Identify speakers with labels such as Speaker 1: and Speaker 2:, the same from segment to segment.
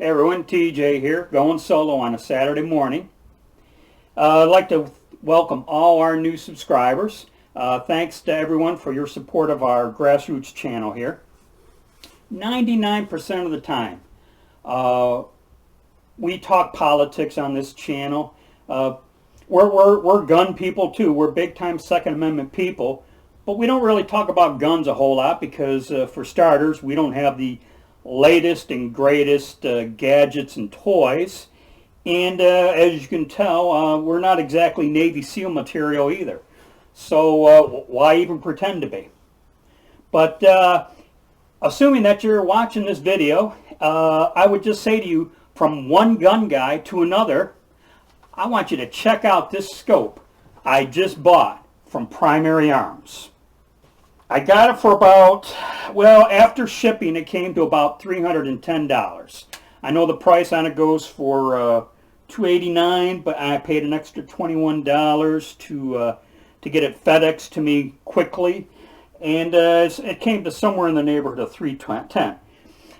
Speaker 1: Hey everyone, TJ here, going solo on a Saturday morning. I'd like to welcome all our new subscribers. Thanks to everyone for your support of our grassroots channel here. 99% of the time, we talk politics on this channel. We're gun people too. We're big-time Second Amendment people, but we don't really talk about guns a whole lot because, for starters, we don't have the latest and greatest gadgets and toys, and as you can tell, we're not exactly Navy SEAL material either, so why even pretend to be? But assuming that you're watching this video, I would just say to you, from one gun guy to another, I want you to check out this scope I just bought from Primary Arms. I got it for about, well, after shipping it came to about $310. I know the price on it goes for $289, but I paid an extra $21 to get it FedExed to me quickly, and it came to somewhere in the neighborhood of $310.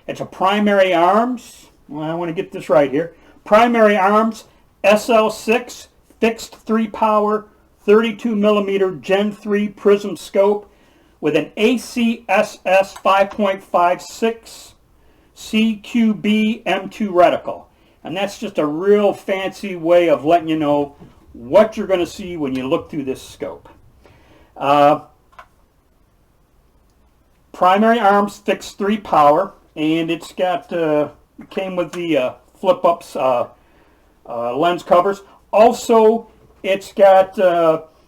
Speaker 1: It's a Primary Arms, well, I want to get this right here, Primary Arms SL6 fixed 3-power 32mm Gen 3 prism scope with an ACSS 5.56 CQB M2 reticle. And that's just a real fancy way of letting you know what you're going to see when you look through this scope. Primary Arms fixed 3-power, and it's got came with the flip-ups lens covers. Also, it's got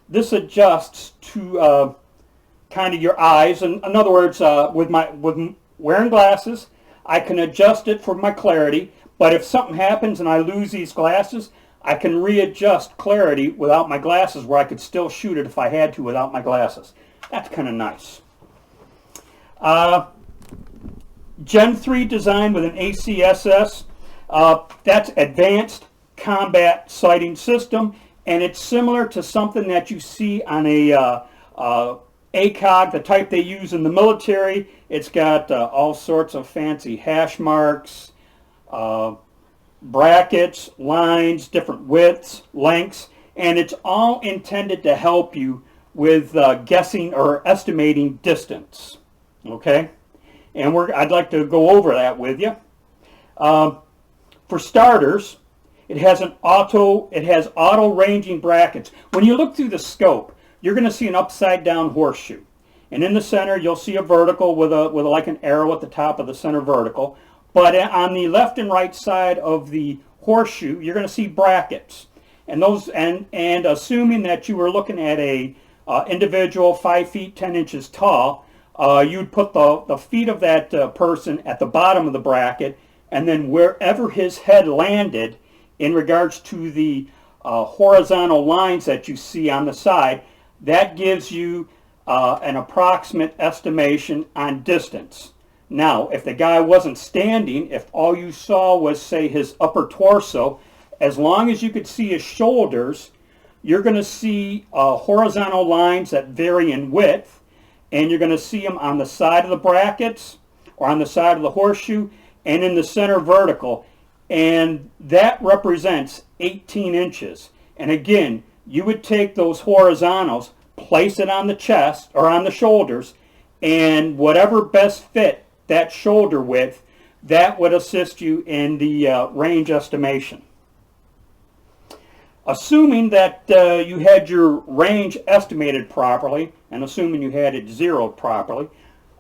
Speaker 1: this adjusts to kind of your eyes. And in other words, with wearing glasses, I can adjust it for my clarity. But if something happens and I lose these glasses, I can readjust clarity without my glasses, where I could still shoot it if I had to without my glasses. That's kind of nice. Gen 3 design with an ACSS. That's Advanced Combat Sighting System, and it's similar to something that you see on a ACOG, the type they use in the military. It's got all sorts of fancy hash marks, brackets, lines, different widths, lengths, and it's all intended to help you with guessing or estimating distance. Okay, and I'd like to go over that with you. For starters, it has auto ranging brackets. When you look through the scope, you're going to see an upside down horseshoe, and in the center you'll see a vertical with like an arrow at the top of the center vertical. But on the left and right side of the horseshoe, you're going to see brackets, and those and assuming that you were looking at a individual 5 feet 10 inches tall, you'd put the feet of that person at the bottom of the bracket, and then wherever his head landed in regards to the horizontal lines that you see on the side, that gives you an approximate estimation on distance. Now, if the guy wasn't standing, if all you saw was, say, his upper torso, as long as you could see his shoulders, you're going to see horizontal lines that vary in width, and you're going to see them on the side of the brackets or on the side of the horseshoe and in the center vertical, and that represents 18 inches. And again, you would take those horizontals, place it on the chest or on the shoulders, and whatever best fit that shoulder width, that would assist you in the range estimation. Assuming that you had your range estimated properly, and assuming you had it zeroed properly,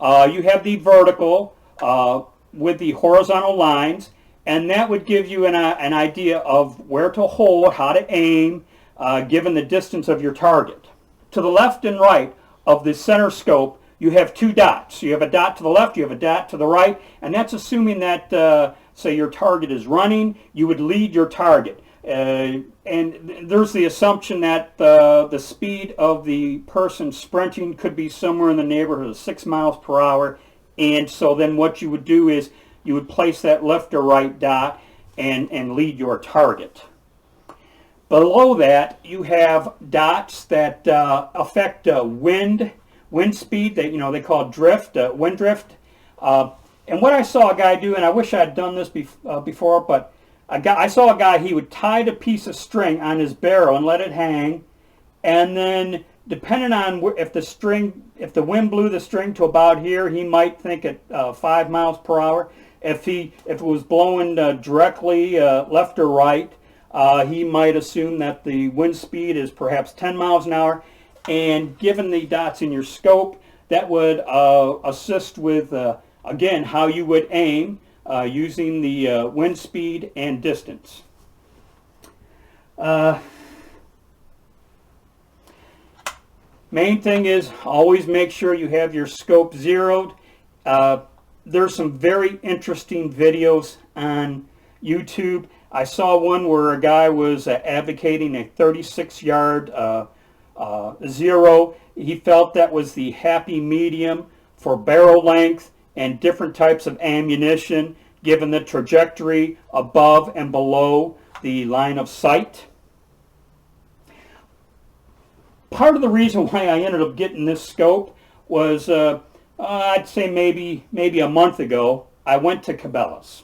Speaker 1: you have the vertical with the horizontal lines, and that would give you an idea of where to hold, how to aim, given the distance of your target. To the left and right of the center scope, you have two dots. You have a dot to the left, you have a dot to the right, and that's assuming that, say, your target is running, you would lead your target. And there's the assumption that the speed of the person sprinting could be somewhere in the neighborhood of 6 miles per hour. And so then what you would do is you would place that left or right dot and lead your target. Below that, you have dots that affect wind speed. They call drift, wind drift. And what I saw a guy do, and I wish I had done this before, but I saw a guy, he would tie a piece of string on his barrel and let it hang, and then depending on if the wind blew the string to about here, he might think at 5 miles per hour. If it was blowing directly left or right, he might assume that the wind speed is perhaps 10 miles an hour. And given the dots in your scope, that would assist with, again, how you would aim using the wind speed and distance. Main thing is always make sure you have your scope zeroed. There's some very interesting videos on YouTube. I saw one where a guy was advocating a 36-yard zero. He felt that was the happy medium for barrel length and different types of ammunition given the trajectory above and below the line of sight. Part of the reason why I ended up getting this scope was I'd say maybe a month ago I went to Cabela's,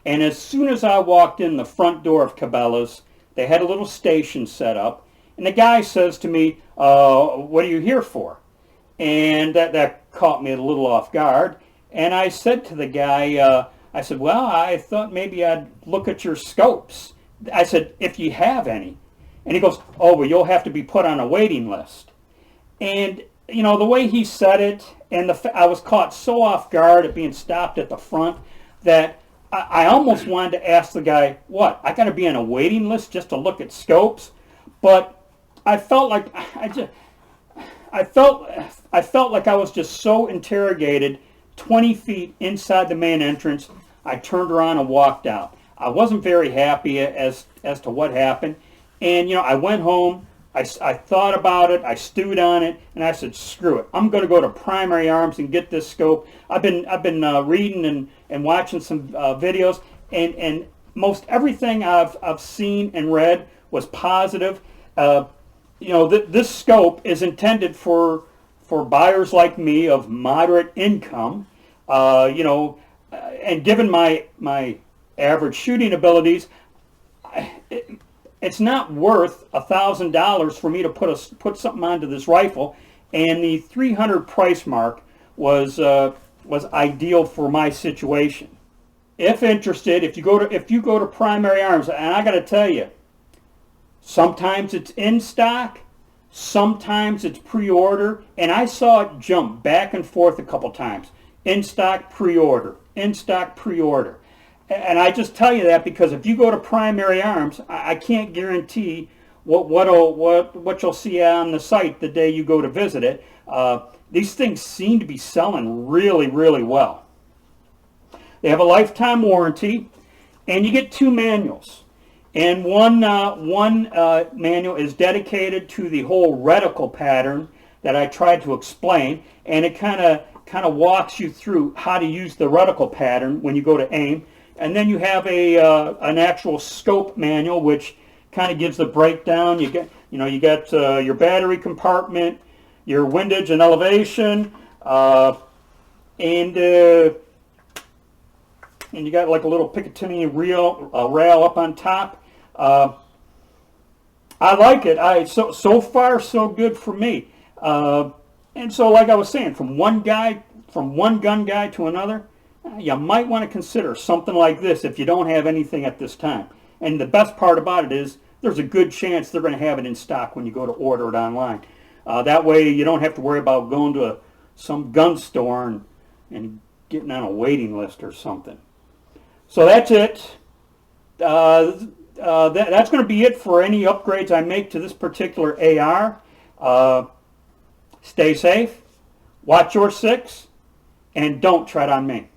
Speaker 1: and as soon as I walked in the front door of Cabela's, they had a little station set up, and the guy says to me, what are you here for? And that caught me a little off guard, and I said to the guy, I said, well, I thought maybe I'd look at your scopes. I said, if you have any. And he goes, oh, well, you'll have to be put on a waiting list. And, you know, the way he said it, and I was caught so off guard at being stopped at the front that I almost wanted to ask the guy, what, I got to be on a waiting list just to look at scopes? But I felt like I felt like I was just so interrogated 20 feet inside the main entrance. I turned around and walked out. I wasn't very happy as to what happened. And, you know, I went home, I thought about it, I stewed on it, and I said, screw it. I'm going to go to Primary Arms and get this scope. I've been reading and watching some videos, and most everything I've seen and read was positive. You know, this scope is intended for buyers like me of moderate income, you know, and given my average shooting abilities, it's not worth $1,000 for me to put something onto this rifle, and the 300 price mark was ideal for my situation. If interested, if you go to Primary Arms, and I got to tell you, sometimes it's in stock, sometimes it's pre-order, and I saw it jump back and forth a couple times. In stock, pre-order, in stock, pre-order. And I just tell you that because if you go to Primary Arms, I can't guarantee what you'll see on the site the day you go to visit it. These things seem to be selling really, really well. They have a lifetime warranty, and you get 2 manuals. And one manual is dedicated to the whole reticle pattern that I tried to explain, and it kind of walks you through how to use the reticle pattern when you go to aim. And then you have an actual scope manual, which kind of gives the breakdown. You got your battery compartment, your windage and elevation, and you got like a little Picatinny rail up on top. I like it. So far so good for me. And so, like I was saying, from one gun guy to another, you might want to consider something like this if you don't have anything at this time. And the best part about it is there's a good chance they're going to have it in stock when you go to order it online. That way you don't have to worry about going to some gun store and getting on a waiting list or something. So that's it. That's going to be it for any upgrades I make to this particular AR. Stay safe, watch your 6, and don't tread on me.